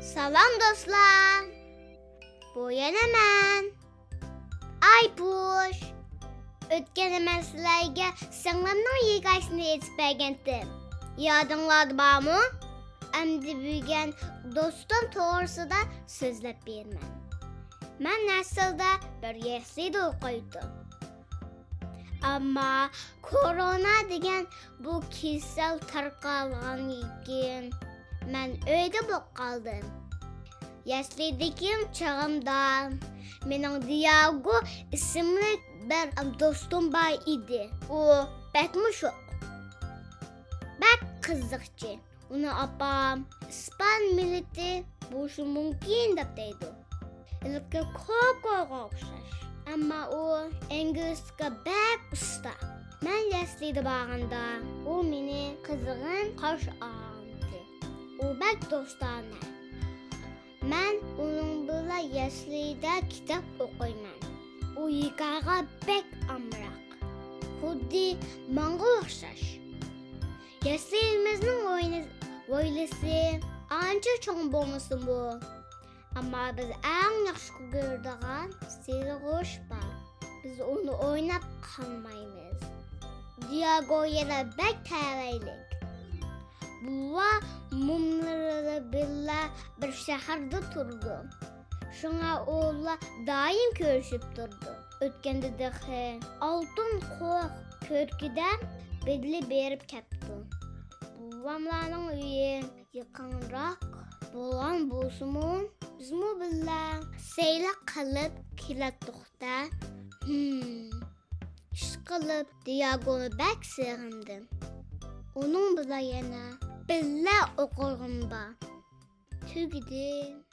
Salam dostlar. Bu yana mən. Aypuş. Ötken mən sizlərə sənləmdən yegaysını etib bəgəndim. Yadınladı mı? Əmdi büyügən dostum doğrusu da sözləb verməm. Mən nəsildə bir yeslidə oxuydum. Amma korona degen bu kişisel tarqalğan yekin. Mən öydə boq qaldım. Yeslidikim çağımda mənim Diago isimli bir dostum var idi. O bəkmişoq. Bək qızıqçı. Onu apam İspan milleti boşu mümkün deydi. İlki koko oxşar. Amma o İngilizcə bək usta. Mən yəsliydi bağında. O məni qızığın qarşı aldı. O bək dostana. Mən onunla yəslidə kitab oxuymam. O yıqağa bək amraq. Xuddi mənə oxşar. Yəsliyimizin oylası ancaq çox bolmasın bu. Amma biz ən yaxşı gördüğün sirğoş var. Biz onu oynab qalmayız. Diago'ya da bək təvəlik. Buva mumlarla birlə bir şəhərdə turdu. Şuna oğla daim görüşüb durdu. Ötkəndə dəxi altın qoq körküdən bedli berib kəpdi. Buvamların üyü yıqanraq bolan bozumun bizmu billah seylə qılıb kilatdıqda iş qılıb Diago'nu bək sığındım. Onun bila yana billah oqurğum var. Tügüdü.